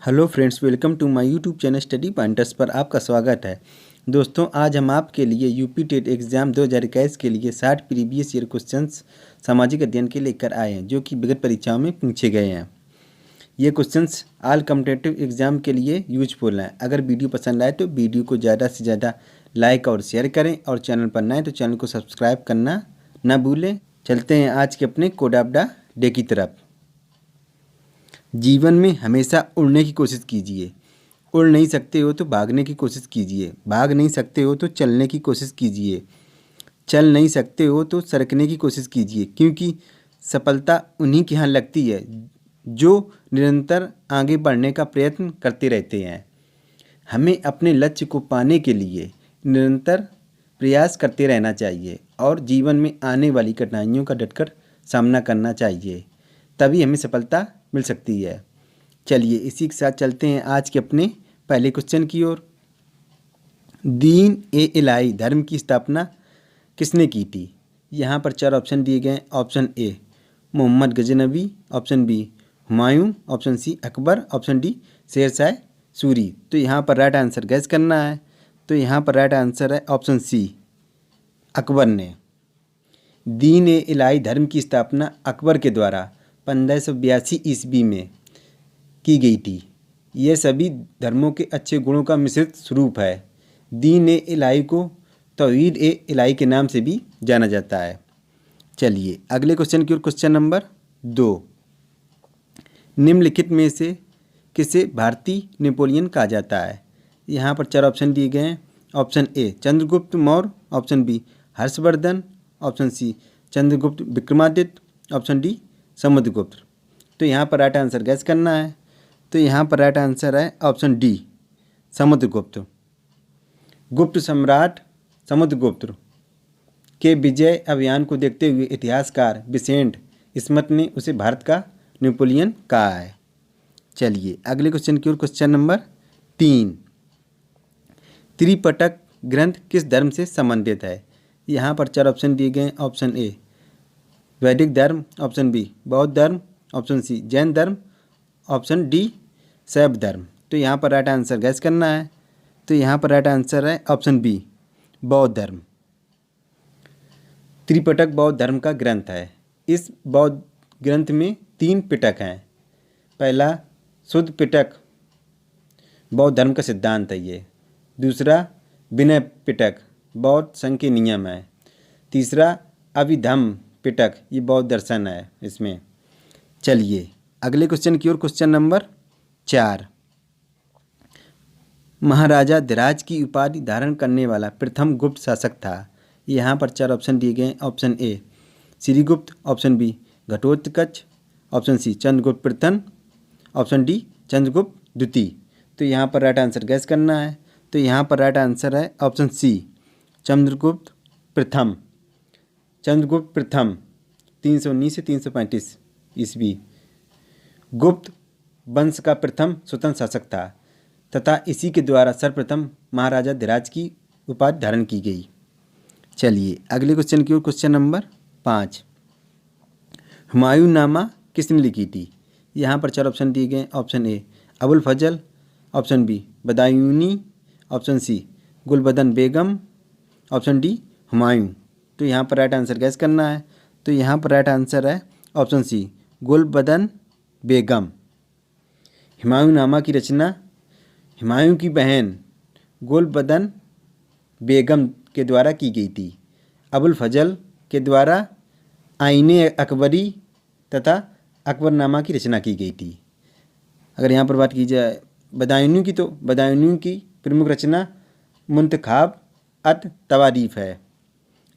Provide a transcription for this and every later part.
Hello friends, welcome to my YouTube channel study pointers पर आपका स्वागत है। दोस्तों, आज हम आपके लिए यूपी टेट एग्ज़ाम 2021 के लिए 60 प्रीवियस ईयर क्वेश्चंस सामाजिक अध्ययन के लेकर आए हैं, जो कि विगत परीक्षाओं में पूछे गए हैं। ये क्वेश्चंस ऑल कॉम्पिटिटिव एग्ज़ाम के लिए यूजफुल हैं। अगर वीडियो पसंद आए तो वीडियो को ज़्यादा से ज़्यादा लाइक और शेयर करें, और चैनल पर नए तो चैनल को सब्सक्राइब करना ना भूलें। चलते हैं आज के अपने कोड ऑफ द डे की तरफ। जीवन में हमेशा उड़ने की कोशिश कीजिए। उड़ नहीं सकते हो तो भागने की कोशिश कीजिए। भाग नहीं सकते हो तो चलने की कोशिश कीजिए। चल नहीं सकते हो तो सरकने की कोशिश कीजिए, क्योंकि सफलता उन्हीं के यहाँ लगती है जो निरंतर आगे बढ़ने का प्रयत्न करते रहते हैं। हमें अपने लक्ष्य को पाने के लिए निरंतर प्रयास करते रहना चाहिए और जीवन में आने वाली कठिनाइयों का डटकर सामना करना चाहिए, तभी हमें सफलता मिल सकती है। चलिए इसी के साथ चलते हैं आज के अपने पहले क्वेश्चन की ओर। दीन ए इलाही धर्म की स्थापना किसने की थी? यहाँ पर 4 ऑप्शन दिए गए। Option A Mohammad Ghaznavi, option B Humayun, option C Akbar, option D Sher Shah Suri. तो यहाँ पर राइट आंसर गैस करना है। तो यहाँ पर राइट आंसर है ऑप्शन सी अकबर ने। दीन ए इलाही धर्म की स्थापना अकबर के द्वारा 1582 ईस्वी में की गई थी। यह सभी धर्मों के अच्छे गुणों का मिश्रित स्वरूप है। दीन ए इलाही को तौहीद ए इलाही के नाम से भी जाना जाता है। चलिए अगले क्वेश्चन की ओर। Question number 2। निम्नलिखित में से किसे भारतीय नेपोलियन कहा जाता है? यहाँ पर 4 ऑप्शन दिए गए हैं। Option A Chandragupta Maurya, option B Harshvardhan, option C Chandragupta Vikramaditya, option D Samudragupta. तो यहाँ पर राइट आंसर गैस करना है। तो यहाँ पर राइट आंसर है ऑप्शन डी समुद्रगुप्त। गुप्त सम्राट समुद्रगुप्त के विजय अभियान को देखते हुए इतिहासकार विसेंट स्मिथ ने उसे भारत का नेपोलियन कहा है। चलिए अगले क्वेश्चन की ओर। Question number 3। त्रिपिटक ग्रंथ किस धर्म से संबंधित है? यहाँ पर 4 ऑप्शन दिए गए। ऑप्शन ए वैदिक धर्म, ऑप्शन बी बौद्ध धर्म, ऑप्शन सी जैन धर्म, ऑप्शन डी शैव धर्म। तो यहाँ पर राइट आंसर गैस करना है। तो यहाँ पर राइट आंसर है ऑप्शन बी बौद्ध धर्म। त्रिपिटक बौद्ध धर्म का ग्रंथ है। इस बौद्ध ग्रंथ में 3 पिटक हैं। पहला शुद्ध पिटक बौद्ध धर्म का सिद्धांत है ये। दूसरा विनय पिटक बौद्ध संघ के नियम है। तीसरा अभिधम्म पिटक ये बौद्ध दर्शन है इसमें। चलिए अगले क्वेश्चन की ओर। Question number 4। महाराजा धीराज की उपाधि धारण करने वाला प्रथम गुप्त शासक था। यहाँ पर 4 ऑप्शन दिए गए। Option A Srigupta, option B Ghatotkacha, option C Chandragupta प्रथम, ऑप्शन डी चंद्रगुप्त द्वितीय। तो यहाँ पर राइट आंसर गैस करना है। तो यहाँ पर राइट आंसर है ऑप्शन सी चंद्रगुप्त प्रथम। चंद्रगुप्त प्रथम 319 से 335 ईस्वी गुप्त वंश का प्रथम स्वतंत्र शासक था, तथा इसी के द्वारा सर्वप्रथम महाराजा धीराज की उपाधि धारण की गई। चलिए अगले क्वेश्चन की ओर। Question number 5। हुमायूंनामा किसने लिखी थी? यहाँ पर 4 ऑप्शन दिए गए। Option A Abul Fazl, option B Badayuni, option C Gulbadan Begum, option D Humayun. तो यहाँ पर राइट आंसर गैस करना है। तो यहाँ पर राइट आंसर है ऑप्शन सी गुलबदन बेगम। हुमायूंनामा की रचना हुमायूं की बहन गुलबदन बेगम के द्वारा की गई थी। अबुल फजल के द्वारा आईने अकबरी तथा अकबरनामा की रचना की गई थी। अगर यहाँ पर बात की जाए बदायूनी की, तो बदायूनी की प्रमुख रचना मुंतखाब अत तवारीफ है।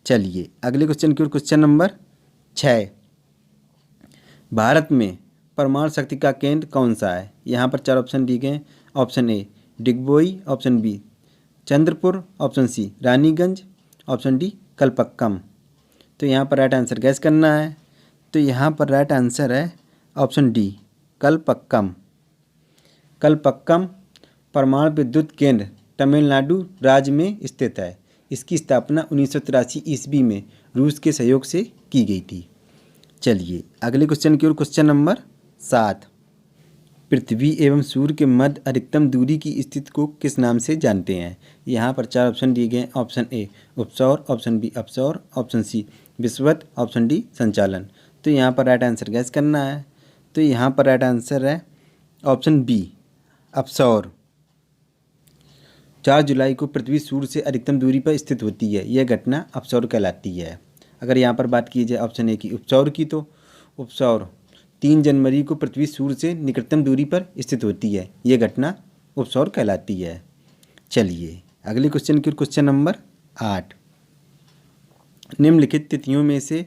चलिए अगले क्वेश्चन की ओर। Question number 6। भारत में परमाणु शक्ति का केंद्र कौन सा है? यहाँ पर 4 ऑप्शन दिए गए। Option A Digboi, option B Chandrapur, option C Raniganj, option D Kalpakkam. तो यहाँ पर राइट आंसर गैस करना है। तो यहाँ पर राइट आंसर है ऑप्शन डी कलपक्कम। कलपक्कम परमाणु विद्युत केंद्र तमिलनाडु राज्य में स्थित है। इसकी स्थापना 1983 ईस्वी में रूस के सहयोग से की गई थी। चलिए अगले क्वेश्चन की ओर। Question number 7। पृथ्वी एवं सूर्य के मध्य अधिकतम दूरी की स्थिति को किस नाम से जानते हैं? यहाँ पर 4 ऑप्शन दिए गए हैं। ऑप्शन ए उपसौर, ऑप्शन बी अपसौर, ऑप्शन सी विषुवत, ऑप्शन डी संचालन। तो यहाँ पर राइट आंसर गैस करना है। तो यहाँ पर राइट आंसर है ऑप्शन बी अपसौर। 4 जुलाई को पृथ्वी सूर्य से अधिकतम दूरी पर स्थित होती है। यह घटना अपसौर कहलाती है। अगर यहाँ पर बात की जाए ऑप्शन ए की उपसौर की, तो उपसौर 3 जनवरी को पृथ्वी सूर्य से निकटतम दूरी पर स्थित होती है। यह घटना उपसौर कहलाती है। चलिए अगले क्वेश्चन की क्वेश्चन नंबर 8। निम्नलिखित तिथियों में से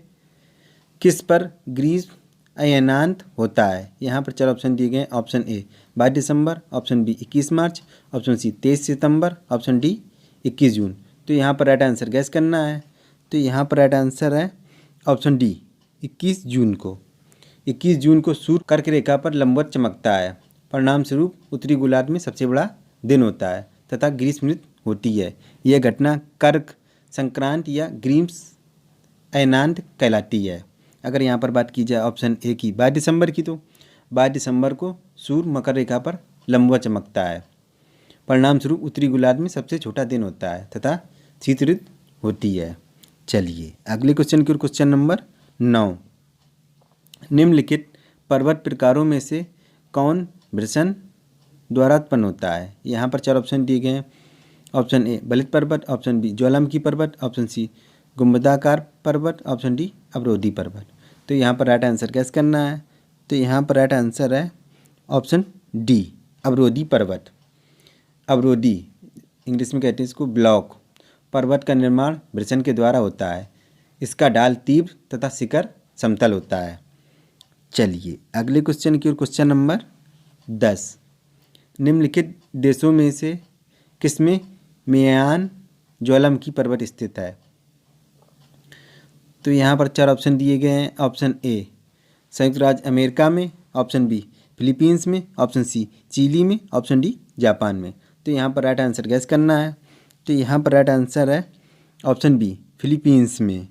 किस पर ग्रीष्म अयनांत होता है? यहाँ पर 4 ऑप्शन दिए गए हैं। ऑप्शन ए 22 दिसंबर, ऑप्शन बी 21 मार्च, ऑप्शन सी 23 सितंबर, ऑप्शन डी 21 जून। तो यहाँ पर राइट आंसर गैस करना है। तो यहाँ पर राइट आंसर है ऑप्शन डी 21 जून को। 21 जून को सूर्य कर्क रेखा पर लंबवत चमकता है। परिणाम स्वरूप उत्तरी गोलार्ध में सबसे बड़ा दिन होता है तथा ग्रीष्म ऋतु होती है। यह घटना कर्क संक्रांति या ग्रीष्म अयनांत कहलाती है। अगर यहाँ पर बात की जाए ऑप्शन ए की 22 दिसंबर की, तो 22 दिसंबर को सूर्य मकर रेखा पर लंबवत चमकता है। परिणाम स्वरूप उत्तरी गोलार्ध में सबसे छोटा दिन होता है तथा शीत ऋतु होती है। चलिए अगले क्वेश्चन की क्वेश्चन नंबर 9। निम्नलिखित पर्वत प्रकारों में से कौन वृषण द्वारा उत्पन्न होता है? यहाँ पर 4 ऑप्शन दिए गए हैं। ऑप्शन ए बलित पर्वत, ऑप्शन बी ज्वालामुखी पर्वत, ऑप्शन सी गुंबदाकार पर्वत, ऑप्शन डी अवरोधी पर्वत। तो यहाँ पर राइट आंसर गैस करना है। तो यहाँ पर राइट आंसर है ऑप्शन डी अवरोधी पर्वत। अवरोधी इंग्लिश में कहते हैं इसको ब्लॉक पर्वत का निर्माण वृषण के द्वारा होता है। इसका ढाल तीव्र तथा शिखर समतल होता है। चलिए अगले क्वेश्चन की ओर क्वेश्चन नंबर 10। निम्नलिखित देशों में से किसमें मेयान ज्वालामुखी पर्वत स्थित है? तो यहाँ पर 4 ऑप्शन दिए गए हैं। ऑप्शन ए संयुक्त राज्य अमेरिका में, ऑप्शन बी फिलीपींस में, ऑप्शन सी चिली में, ऑप्शन डी जापान में। तो यहाँ पर राइट आंसर गैस करना है। तो यहाँ पर राइट आंसर है ऑप्शन बी फिलीपींस में।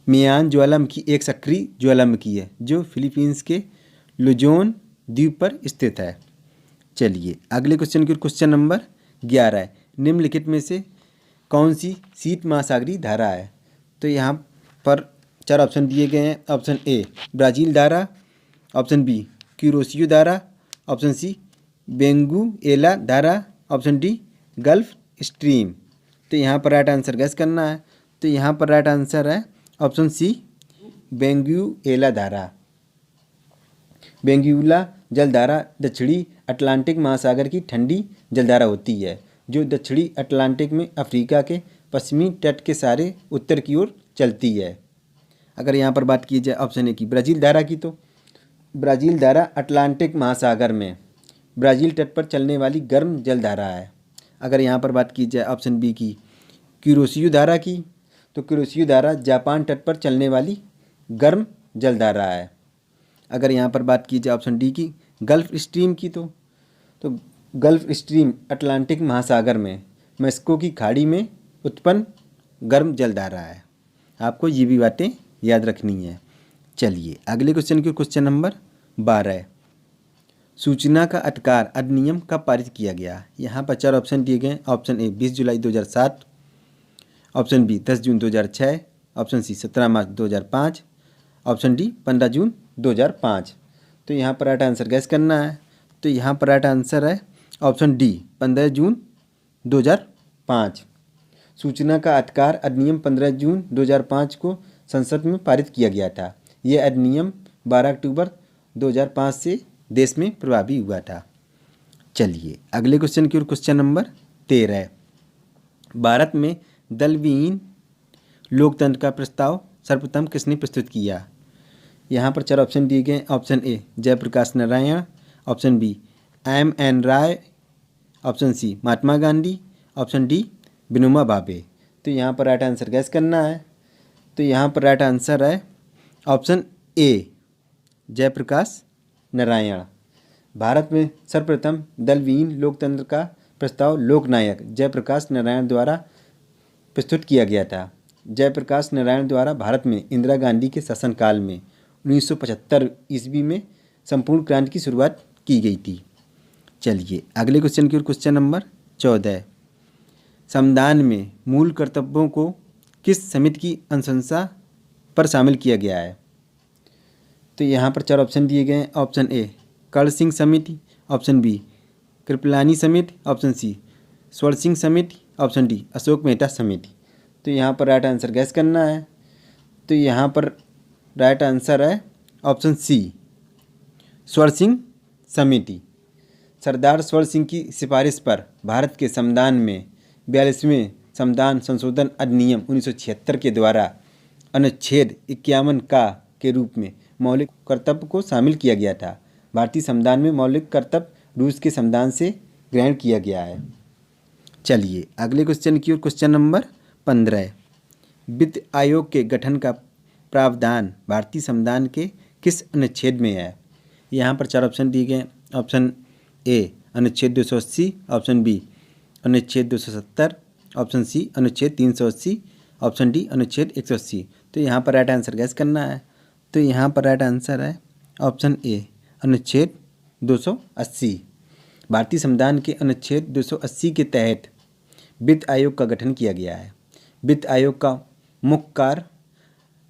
मेयान ज्वालामुखी एक सक्रिय ज्वालामुखी है जो फिलीपींस के लुजोन द्वीप पर स्थित है। चलिए अगले क्वेश्चन की क्वेश्चन नंबर 11 है। निम्नलिखित में से कौन सी शीत महासागरीय धारा है? तो यहाँ पर 4 ऑप्शन दिए गए हैं। ऑप्शन ए ब्राज़ील धारा, ऑप्शन बी क्यूरोसियो धारा, ऑप्शन सी वेनेजुएला धारा, ऑप्शन डी गल्फ स्ट्रीम। तो यहाँ पर राइट आंसर गैस करना है। तो यहाँ पर राइट आंसर है ऑप्शन सी वेनेजुएला धारा। वेनेजुएला जलधारा दक्षिणी अटलांटिक महासागर की ठंडी जलधारा होती है जो दक्षिणी अटलांटिक में अफ्रीका के पश्चिमी तट के सारे उत्तर की ओर चलती है। अगर यहाँ पर बात की जाए ऑप्शन ए की ब्राज़ील धारा की, तो ब्राज़ील धारा अटलांटिक महासागर में ब्राज़ील तट पर चलने वाली गर्म जलधारा है। अगर यहाँ पर बात की जाए ऑप्शन बी की क्यूरोसियो धारा की, तो क्यूरोसियो धारा जापान तट पर चलने वाली गर्म जलधारा है। अगर यहाँ पर बात की जाए ऑप्शन डी की गल्फ स्ट्रीम की, तो गल्फ स्ट्रीम अटलांटिक महासागर में मेक्सिको की खाड़ी में उत्पन्न गर्म जलधारा है। आपको ये भी बातें याद रखनी है। चलिए अगले क्वेश्चन की क्वेश्चन नंबर 12। सूचना का अधिकार अधिनियम कब पारित किया गया? यहाँ पर 4 ऑप्शन दिए गए। ऑप्शन ए 20 जुलाई 2007, ऑप्शन बी 10 जून 2006, ऑप्शन सी 17 मार्च 2005, ऑप्शन डी 15 जून 2005। तो यहाँ पर राइट आंसर गैस करना है। तो यहाँ पर राइट आंसर है ऑप्शन डी 15 जून 2005। सूचना का अधिकार अधिनियम 15 जून 2005 को संसद में पारित किया गया था। यह अधिनियम 12 अक्टूबर 2005 से देश में प्रभावी हुआ था। चलिए अगले क्वेश्चन की ओर क्वेश्चन नंबर 13। भारत में दलविहीन लोकतंत्र का प्रस्ताव सर्वप्रथम किसने प्रस्तुत किया? यहाँ पर 4 ऑप्शन दिए गए। Option A Jayaprakash Narayan, option B M.N. Roy, option C Mahatma Gandhi, option D Vinoba Bhave. तो यहाँ पर राइट आंसर गैस करना है। तो यहाँ पर राइट आंसर है ऑप्शन ए जयप्रकाश नारायण। भारत में सर्वप्रथम दलविहीन लोकतंत्र का प्रस्ताव लोकनायक जयप्रकाश नारायण द्वारा प्रस्तुत किया गया था। जयप्रकाश नारायण द्वारा भारत में इंदिरा गांधी के शासनकाल में 1975 ईस्वी में संपूर्ण क्रांति की शुरुआत की गई थी। चलिए अगले क्वेश्चन की ओर, क्वेश्चन नंबर 14। संविधान में मूल कर्तव्यों को किस समिति की अनुशंसा पर शामिल किया गया है? तो यहाँ पर 4 ऑप्शन दिए गए हैं। ऑप्शन ए कर्ण सिंह समिति, ऑप्शन बी कृपलानी समिति, ऑप्शन सी स्वर्ण सिंह समिति, ऑप्शन डी अशोक मेहता समिति। तो यहाँ पर राइट आंसर गैस करना है। तो यहाँ पर राइट आंसर है ऑप्शन सी स्वर्ण सिंह समिति। सरदार स्वर्ण सिंह की सिफारिश पर भारत के संविधान में 42वें संविधान संशोधन अधिनियम 1976 के द्वारा अनुच्छेद 51 का के रूप में मौलिक कर्तव्य को शामिल किया गया था। भारतीय संविधान में मौलिक कर्तव्य रूस के संविधान से ग्रहण किया गया है। चलिए अगले क्वेश्चन की ओर, क्वेश्चन नंबर 15। वित्त आयोग के गठन का प्रावधान भारतीय संविधान के किस अनुच्छेद में है? यहाँ पर 4 ऑप्शन दिए गए। ऑप्शन ए अनुच्छेद 280, ऑप्शन बी अनुच्छेद 270, ऑप्शन सी अनुच्छेद 380, ऑप्शन डी अनुच्छेद 180। तो यहाँ पर राइट आंसर गैस करना है। तो यहाँ पर राइट आंसर है ऑप्शन ए अनुच्छेद 280। भारतीय संविधान के अनुच्छेद 280 के तहत वित्त आयोग का गठन किया गया है। वित्त आयोग का मुख्य कार्य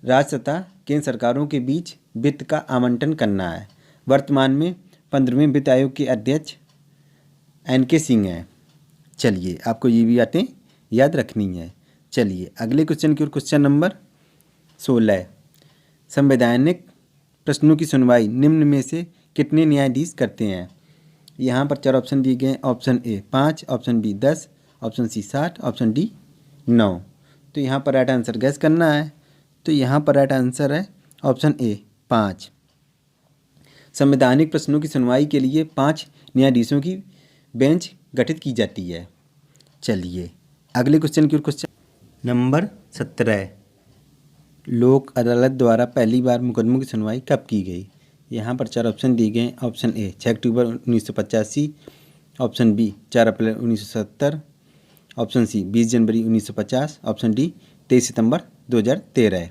राज्य तथा केंद्र सरकारों के बीच वित्त का आवंटन करना है। वर्तमान में 15वें वित्त आयोग के अध्यक्ष NK सिंह हैं। चलिए आपको ये भी बातें याद रखनी है। चलिए अगले क्वेश्चन की ओर, क्वेश्चन नंबर 16। संवैधानिक प्रश्नों की सुनवाई निम्न में से कितने न्यायाधीश करते हैं? यहाँ पर 4 ऑप्शन दिए गए हैं। Option A 5, option B 10, option C 60, option D 9। तो यहाँ पर राइट आंसर गैस करना है। तो यहाँ पर राइट आंसर है ऑप्शन ए 5। संवैधानिक प्रश्नों की सुनवाई के लिए 5 न्यायाधीशों की बेंच गठित की जाती है। चलिए अगले क्वेश्चन की ओर, क्वेश्चन नंबर 17। लोक अदालत द्वारा पहली बार मुकदमों की सुनवाई कब की गई? यहाँ पर 4 ऑप्शन दिए गए। ऑप्शन ए 6 अक्टूबर 1985, ऑप्शन बी 4 अप्रैल 1970, ऑप्शन सी 20 जनवरी 1950, ऑप्शन डी 23 सितंबर 2013।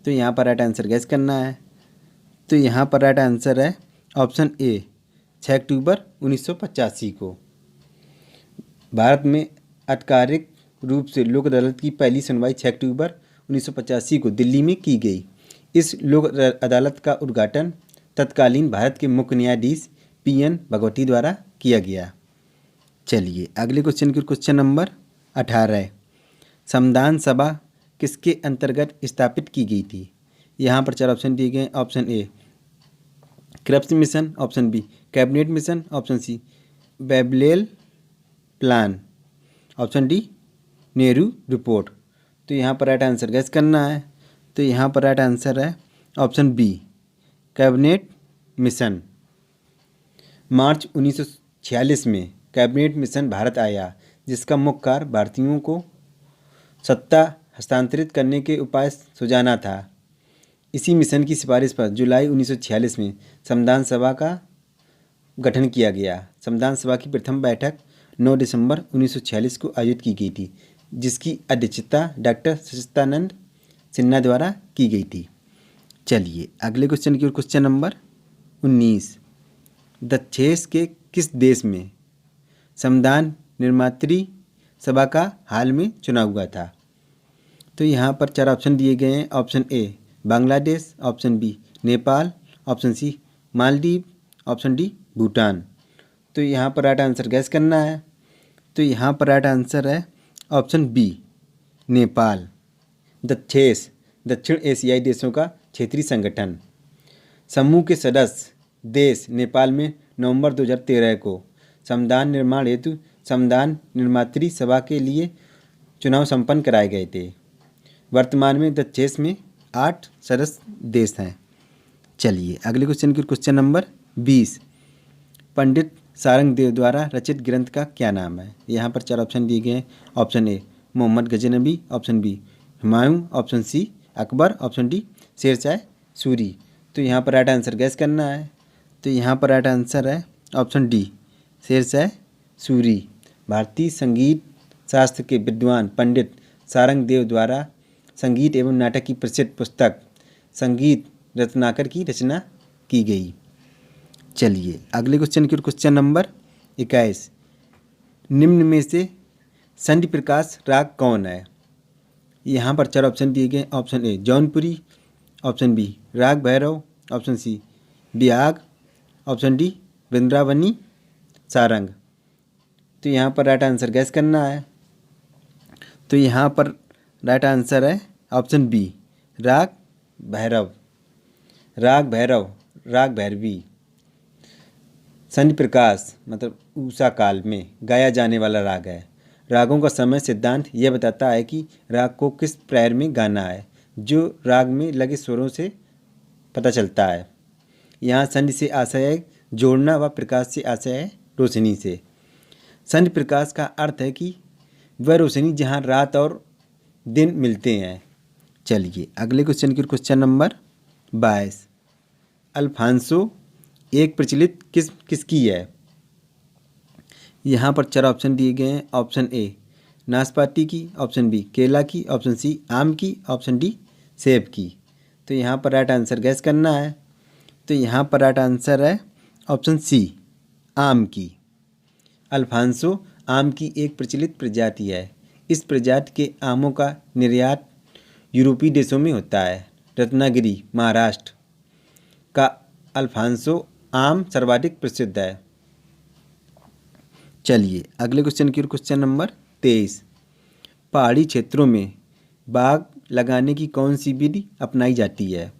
तो यहाँ पर राइट आंसर गैस करना है। तो यहाँ पर राइट आंसर है ऑप्शन ए 6 अक्टूबर 1985 को। भारत में आधिकारिक रूप से लोक अदालत की पहली सुनवाई 6 अक्टूबर 1985 को दिल्ली में की गई। इस लोक अदालत का उद्घाटन तत्कालीन भारत के मुख्य न्यायाधीश PN भगवती द्वारा किया गया। चलिए अगले क्वेश्चन की, क्वेश्चन नंबर 18। संविधान सभा किसके अंतर्गत स्थापित की गई थी? यहाँ पर 4 ऑप्शन दिए गए। Option A Cripps mission, option B cabinet mission, option C Wavell plan, option D Nehru report. तो यहाँ पर राइट आंसर गैस करना है। तो यहाँ पर राइट आंसर है ऑप्शन बी कैबिनेट मिशन। मार्च 1946 में कैबिनेट मिशन भारत आया, जिसका मुख्य कार्य भारतीयों को सत्ता हस्तांतरित करने के उपाय सुझाना था। इसी मिशन की सिफारिश पर जुलाई 1946 में संविधान सभा का गठन किया गया। संविधान सभा की प्रथम बैठक 9 दिसंबर 1946 को आयोजित की गई थी, जिसकी अध्यक्षता डॉक्टर सच्चिदानंद सिन्हा द्वारा की गई थी। चलिए अगले क्वेश्चन की ओर, क्वेश्चन नंबर 19। दक्षेस के किस देश में संविधान निर्मात्री सभा का हाल में चुनाव हुआ था? तो यहाँ पर 4 ऑप्शन दिए गए हैं। Option A Bangladesh, option B Nepal, option C Maldives, option D Bhutan. तो यहाँ पर राइट आंसर गैस करना है। तो यहाँ पर राइट आंसर है ऑप्शन बी नेपाल। दक्षेस दक्षिण एशियाई देशों का क्षेत्रीय संगठन। समूह के सदस्य देश नेपाल में नवंबर 2013 को संविधान निर्माण हेतु संविधान निर्मात्री सभा के लिए चुनाव संपन्न कराए गए थे। वर्तमान में दक्षेस में 8 सदस्य देश हैं। चलिए अगले क्वेश्चन की, क्वेश्चन नंबर 20। पंडित सारंगदेव द्वारा रचित ग्रंथ का क्या नाम है? यहाँ पर 4 ऑप्शन दिए गए हैं। Option A Mohammad Ghaznavi, option B Humayun, option C Akbar, option D Sher Shah Suri. तो यहाँ पर राइट आंसर गैस करना है। तो यहाँ पर राइट आंसर है ऑप्शन डी शेरशाह सूरी। भारतीय संगीत शास्त्र के विद्वान पंडित सारंगदेव द्वारा संगीत एवं नाटक की प्रसिद्ध पुस्तक संगीत रत्नाकर की रचना की गई। चलिए अगले क्वेश्चन की ओर, क्वेश्चन नंबर 21। निम्न में से संधि प्रकाश राग कौन है? यहाँ पर 4 ऑप्शन दिए गए। Option A Jaunpuri, option B राग Bhairav, option C Bihag, option D Vrindavani Sarang. तो यहाँ पर राइट आंसर गैस करना है। तो यहाँ पर राइट आंसर है ऑप्शन बी राग भैरव। राग भैरव, राग भैरवी संधि प्रकाश मतलब उषा काल में गाया जाने वाला राग है। रागों का समय सिद्धांत यह बताता है कि राग को किस प्रैर में गाना है, जो राग में लगे स्वरों से पता चलता है। यहाँ संधि से आशय है जोड़ना व प्रकाश से आशय है रोशनी से। संधि प्रकाश का अर्थ है कि वह रोशनी जहाँ रात और दिन मिलते हैं। चलिए अगले क्वेश्चन की, क्वेश्चन नंबर 22। अल्फांसो एक प्रचलित किस्म किसकी है? यहाँ पर 4 ऑप्शन दिए गए हैं। ऑप्शन ए नाशपाती की, ऑप्शन बी केला की, ऑप्शन सी आम की, ऑप्शन डी सेब की। तो यहाँ पर राइट आंसर गैस करना है। तो यहाँ पर राइट आंसर है ऑप्शन सी आम की। अल्फांसो आम की एक प्रचलित प्रजाति है। इस प्रजाति के आमों का निर्यात यूरोपीय देशों में होता है। रत्नागिरी महाराष्ट्र का अल्फांसो आम सर्वाधिक प्रसिद्ध है। चलिए अगले क्वेश्चन की ओर, क्वेश्चन नंबर 23। पहाड़ी क्षेत्रों में बाग लगाने की कौन सी विधि अपनाई जाती है?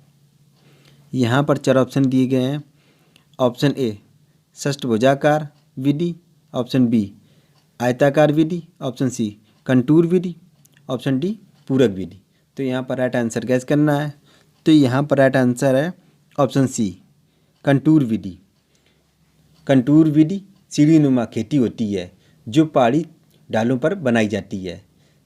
यहाँ पर 4 ऑप्शन दिए गए हैं। ऑप्शन ए षष्ठभुजाकार विधि, ऑप्शन बी आयताकार विधि, ऑप्शन सी कंटूर विधि, ऑप्शन डी पूरक विधि। तो यहाँ पर राइट आंसर गैस करना है। तो यहाँ पर राइट आंसर है ऑप्शन सी कंटूर विधि। कंटूर विधि सीढ़ीनुमा खेती होती है जो पहाड़ी ढालों पर बनाई जाती है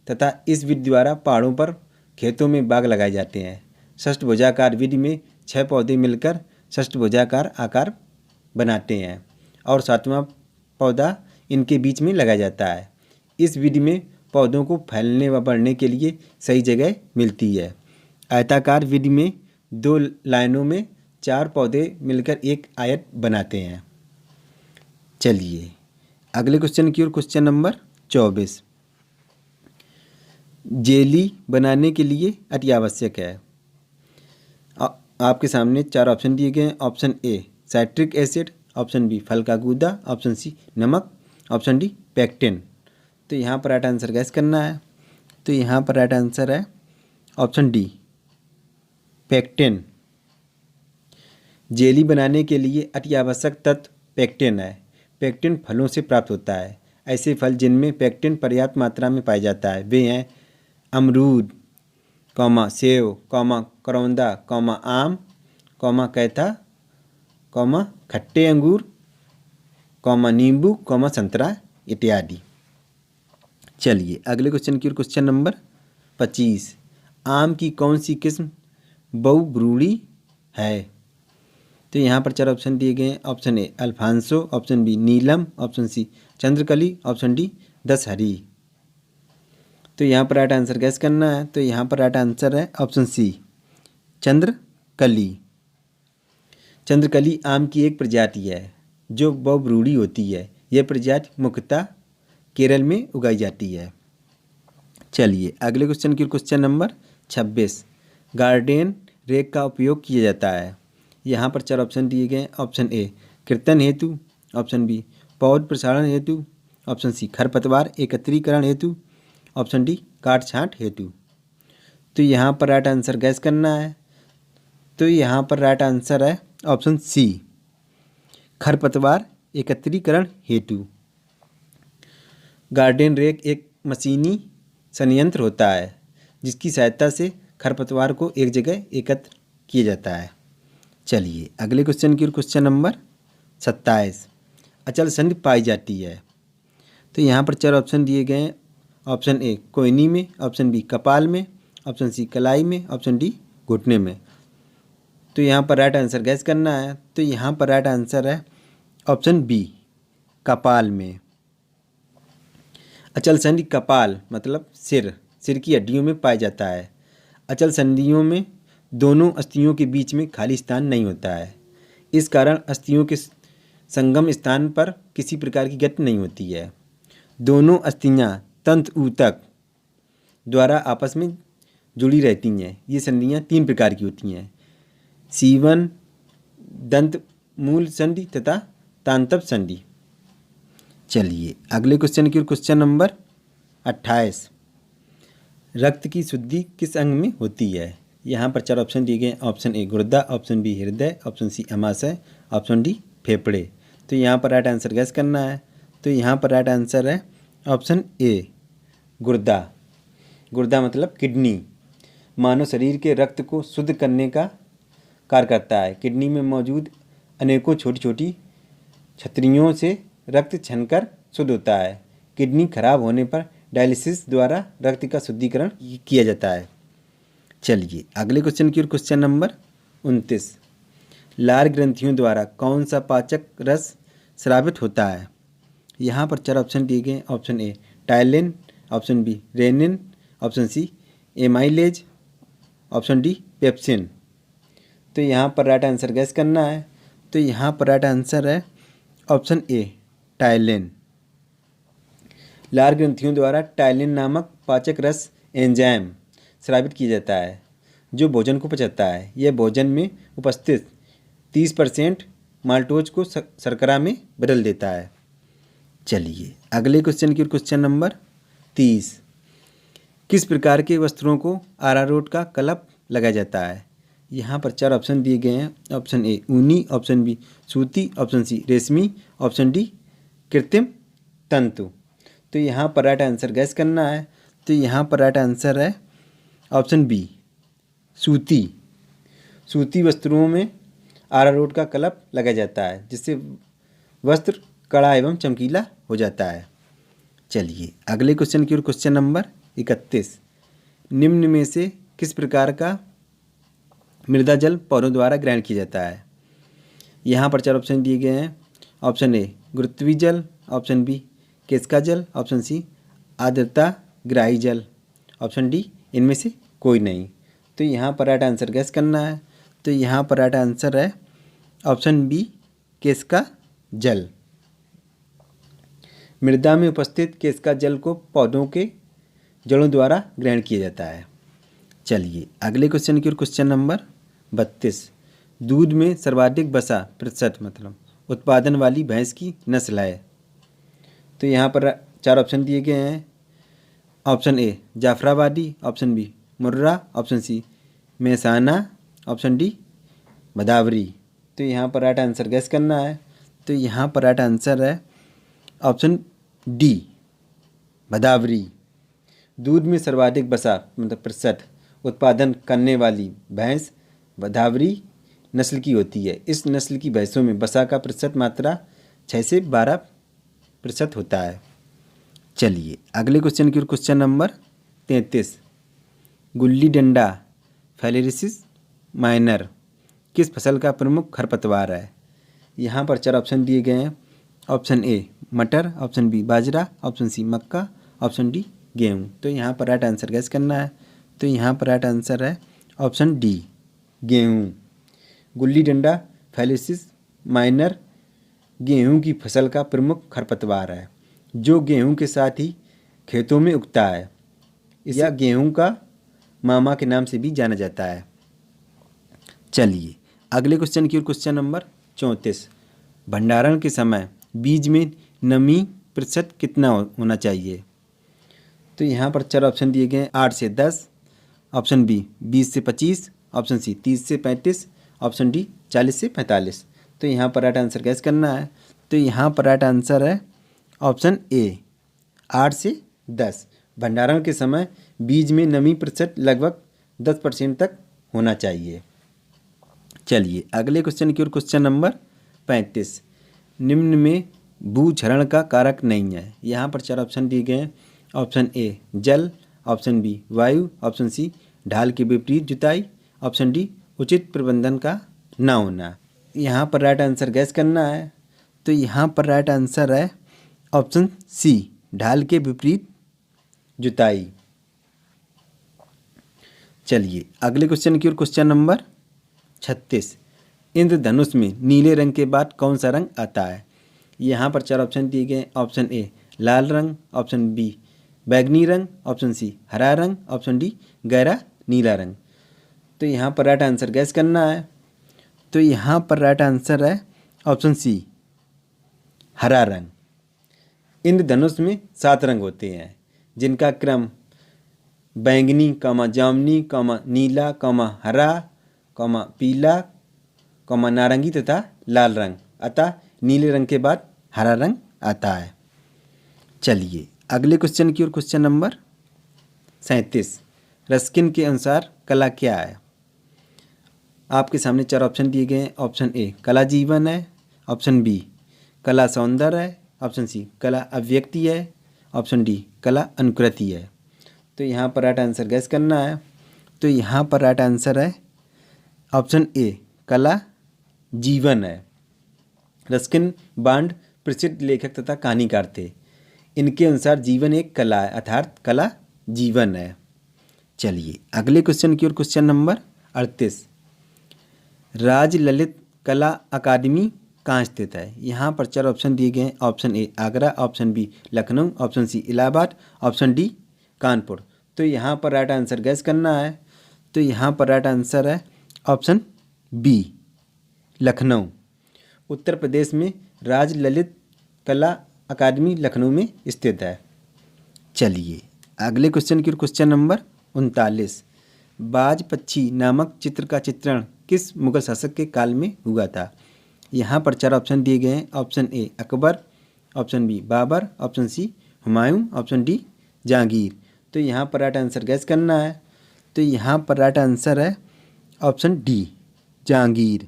तथा इस विधि द्वारा पहाड़ों पर खेतों में बाग लगाए जाते हैं। षष्ठभुजाकार विधि में 6 पौधे मिलकर षष्ठभुजाकार आकार बनाते हैं और 7वां पौधा इनके बीच में लगाया जाता है। इस विधि में पौधों को फैलने व बढ़ने के लिए सही जगह मिलती है। आयताकार विधि में 2 लाइनों में 4 पौधे मिलकर एक आयत बनाते हैं। चलिए अगले क्वेश्चन की ओर, क्वेश्चन नंबर 24। जेली बनाने के लिए अति आवश्यक है। आपके सामने 4 ऑप्शन दिए गए हैं। Option A citric acid, option B फल का गूदा, ऑप्शन सी नमक, ऑप्शन डी पेक्टिन। तो यहाँ पर राइट आंसर गैस करना है। तो यहाँ पर राइट आंसर है ऑप्शन डी पेक्टिन। जेली बनाने के लिए अति आवश्यक तत्व पेक्टिन है। पेक्टिन फलों से प्राप्त होता है। ऐसे फल जिनमें पेक्टिन पर्याप्त मात्रा में पाया जाता है वे हैं अमरूद, सेव, करौंदा, आम, कैथा, खट्टे अंगूर, नींबू, संतरा इत्यादि। चलिए अगले क्वेश्चन की ओर, क्वेश्चन नंबर 25। आम की कौन सी किस्म बहुब्रूडी है? तो यहाँ पर 4 ऑप्शन दिए गए हैं। Option A Alphonso, option B Neelam, option C Chandrakali, option D Dussehri. तो यहाँ पर राइट आंसर गैस करना है। तो यहाँ पर राइट आंसर है ऑप्शन सी चंद्रकली। चंद्रकली आम की एक प्रजाति है जो बहुब्रूडी होती है। यह प्रजाति मुख्यतः केरल में उगाई जाती है। चलिए अगले क्वेश्चन की, क्वेश्चन नंबर 26। गार्डन रेक का उपयोग किया जाता है। यहाँ पर 4 ऑप्शन दिए गए हैं। ऑप्शन ए कीर्तन हेतु, ऑप्शन बी पौध प्रसारण हेतु, ऑप्शन सी खरपतवार एकत्रीकरण हेतु, ऑप्शन डी काट छांट हेतु। तो यहाँ पर राइट आंसर गैस करना है। तो यहाँ पर राइट आंसर है ऑप्शन सी खरपतवार एकत्रीकरण हेतु। गार्डन रेक एक मशीनी संयंत्र होता है जिसकी सहायता से खरपतवार को एक जगह एकत्र किया जाता है। चलिए अगले क्वेश्चन की, क्वेश्चन नंबर 27। अचल संधि पाई जाती है। तो यहाँ पर 4 ऑप्शन दिए गए हैं। ऑप्शन ए कोयनी में, ऑप्शन बी कपाल में, ऑप्शन सी कलाई में, ऑप्शन डी घुटने में। तो यहाँ पर राइट आंसर गैस करना है। तो यहाँ पर राइट आंसर है ऑप्शन बी कपाल में। अचल संधि कपाल मतलब सिर की हड्डियों में पाया जाता है। अचल संधियों में दोनों अस्थियों के बीच में खाली स्थान नहीं होता है। इस कारण अस्थियों के संगम स्थान पर किसी प्रकार की गति नहीं होती है। दोनों अस्थियां तंतु ऊतक द्वारा आपस में जुड़ी रहती हैं। ये संधियां 3 प्रकार की होती हैं, सीवन, दंत मूल संधि तथा तांतव संधि। चलिए अगले क्वेश्चन की ओर, क्वेश्चन नंबर 28। रक्त की शुद्धि किस अंग में होती है? यहाँ पर 4 ऑप्शन दिए गए। ऑप्शन ए गुर्दा, ऑप्शन बी हृदय, ऑप्शन सी अमाशय, ऑप्शन डी फेफड़े। तो यहाँ पर राइट आंसर गैस करना है। तो यहाँ पर राइट आंसर है ऑप्शन ए गुर्दा। गुर्दा मतलब किडनी। मानव शरीर के रक्त को शुद्ध करने का कार्य करता है। किडनी में मौजूद अनेकों छोटी छोटी छत्रियों से रक्त छनकर शुद्ध होता है। किडनी खराब होने पर डायलिसिस द्वारा रक्त का शुद्धिकरण किया जाता है। चलिए अगले क्वेश्चन की ओर, क्वेश्चन नंबर 29। लार ग्रंथियों द्वारा कौन सा पाचक रस स्रावित होता है? यहाँ पर 4 ऑप्शन दिए गए। Option A ptyalin, option B rennin, option C amylase, option D pepsin. तो यहाँ पर राइट आंसर गैस करना है। तो यहाँ पर राइट आंसर है ऑप्शन ए टाइलिन। लार ग्रंथियों द्वारा टाइलिन नामक पाचक रस एंजाइम स्रावित किया जाता है, जो भोजन को पचाता है। यह भोजन में उपस्थित 30% माल्टोज को शर्करा में बदल देता है। चलिए अगले क्वेश्चन की ओर, क्वेश्चन नंबर 30। किस प्रकार के वस्त्रों को अरारोट का कलप लगाया जाता है? यहाँ पर 4 ऑप्शन दिए गए हैं। ऑप्शन ए ऊनी, ऑप्शन बी सूती, ऑप्शन सी रेशमी, ऑप्शन डी कृत्रिम तंतु। तो यहाँ पर राइट आंसर गैस करना है। तो यहाँ पर राइट आंसर है ऑप्शन बी सूती। सूती वस्त्रों में अरारोट का कलप लगाया जाता है, जिससे वस्त्र कड़ा एवं चमकीला हो जाता है। चलिए अगले क्वेश्चन की ओर, क्वेश्चन नंबर 31। निम्न में से किस प्रकार का मृदा जल पौधों द्वारा ग्रहण किया जाता है? यहाँ पर 4 ऑप्शन दिए गए हैं। ऑप्शन ए गुरुत्वीय जल, ऑप्शन बी केसका जल, ऑप्शन सी आर्द्रता ग्राही जल, ऑप्शन डी इनमें से कोई नहीं। तो यहाँ पर राइट आंसर गैस करना है। तो यहाँ पर राइट आंसर है ऑप्शन बी केसका जल। मृदा में उपस्थित केसका जल को पौधों के जड़ों द्वारा ग्रहण किया जाता है। चलिए अगले क्वेश्चन की ओर, क्वेश्चन नंबर 32। दूध में सर्वाधिक वसा प्रतिशत मतलब उत्पादन वाली भैंस की नस्ल है? तो यहाँ पर 4 ऑप्शन दिए गए हैं। Option A Jafarabadi, option B Murrah, option C Mehsana, option D Bhadawari. तो यहाँ पर राइट आंसर गैस करना है। तो यहाँ पर राइट आंसर है ऑप्शन डी भदावरी। दूध में सर्वाधिक वसा मतलब प्रतिशत उत्पादन करने वाली भैंस भदावरी नस्ल की होती है। इस नस्ल की भैंसों में वसा का प्रतिशत मात्रा 6 से 12% होता है। चलिए अगले क्वेश्चन की ओर, question number 33। Gulli danda फेलेरिसिस minor किस फसल का प्रमुख खरपतवार है? यहाँ पर 4 ऑप्शन दिए गए हैं। ऑप्शन ए मटर, ऑप्शन बी बाजरा, ऑप्शन सी मक्का, ऑप्शन डी गेहूँ। तो यहाँ पर राइट आंसर गैस करना है। तो यहाँ पर राइट आंसर है ऑप्शन डी गेहूँ। गुल्ली डंडा फेलेरिसिस माइनर गेहूँ की फसल का प्रमुख खरपतवार है, जो गेहूँ के साथ ही खेतों में उगता है। या गेहूँ का मामा के नाम से भी जाना जाता है। चलिए अगले क्वेश्चन की ओर, क्वेश्चन नंबर 34। भंडारण के समय बीज में नमी प्रतिशत कितना होना चाहिए? तो यहाँ पर 4 ऑप्शन दिए गए हैं। 8 से 10, ऑप्शन बी 20 से 25, ऑप्शन सी 30 से 35, ऑप्शन डी 40 से 45। तो यहाँ पर राइट आंसर गैस करना है। तो यहाँ पर राइट आंसर है ऑप्शन ए 8 से 10। भंडारण के समय बीज में नमी प्रतिशत लगभग 10% तक होना चाहिए। चलिए अगले क्वेश्चन की ओर, क्वेश्चन नंबर 35। निम्न में भूक्षरण का कारक नहीं है। यहाँ पर 4 ऑप्शन दिए गए हैं। ऑप्शन ए जल, ऑप्शन बी वायु, ऑप्शन सी ढाल के विपरीत जुताई, ऑप्शन डी उचित प्रबंधन का न होना। यहाँ पर राइट आंसर गैस करना है। तो यहाँ पर राइट आंसर है ऑप्शन सी ढाल के विपरीत जुताई। चलिए अगले क्वेश्चन की ओर, क्वेश्चन नंबर 36। इंद्रधनुष में नीले रंग के बाद कौन सा रंग आता है? यहाँ पर 4 ऑप्शन दिए गए। ऑप्शन ए लाल रंग, ऑप्शन बी बैगनी रंग, ऑप्शन सी हरा रंग, ऑप्शन डी गहरा नीला रंग। तो यहाँ पर राइट आंसर गैस करना है। तो यहाँ पर राइट आंसर है ऑप्शन सी हरा रंग। इंद्रधनुष में 7 रंग होते हैं जिनका क्रम बैंगनी, जामुनी, नीला, हरा, पीला, नारंगी तथा लाल रंग। अतः नीले रंग के बाद हरा रंग आता है। चलिए अगले क्वेश्चन की ओर। Question number 37। रस्किन के अनुसार कला क्या है? आपके सामने 4 ऑप्शन दिए गए हैं। ऑप्शन ए कला जीवन है, ऑप्शन बी कला सौंदर्य है, ऑप्शन सी कला अभिव्यक्ति है, ऑप्शन डी कला अनुकृति है। तो यहाँ पर राइट आंसर गैस करना है। तो यहाँ पर राइट आंसर है ऑप्शन ए कला जीवन है। रस्किन बॉन्ड प्रसिद्ध लेखक तथा कहानीकार थे। इनके अनुसार जीवन एक कला है, अर्थात कला जीवन है। चलिए अगले क्वेश्चन की ओर। Question number 38। राजललित कला अकादमी कहाँ स्थित है? यहाँ पर 4 ऑप्शन दिए गए हैं। Option A Agra, option B Lucknow, option C Allahabad, option D Kanpur. तो यहाँ पर राइट आंसर गैस करना है। तो यहाँ पर राइट आंसर है ऑप्शन बी लखनऊ। उत्तर प्रदेश में राजललित कला अकादमी लखनऊ में स्थित है। चलिए अगले क्वेश्चन की। Question number 39। बाज पक्षी नामक चित्र का चित्रण किस मुगल शासक के काल में हुआ था? यहाँ पर 4 ऑप्शन दिए गए हैं। Option A Akbar, option B Babur, option C Humayun, option D Jahangir. तो यहाँ पर राइट आंसर गैस करना है। तो यहाँ पर राइट आंसर है ऑप्शन डी जहांगीर।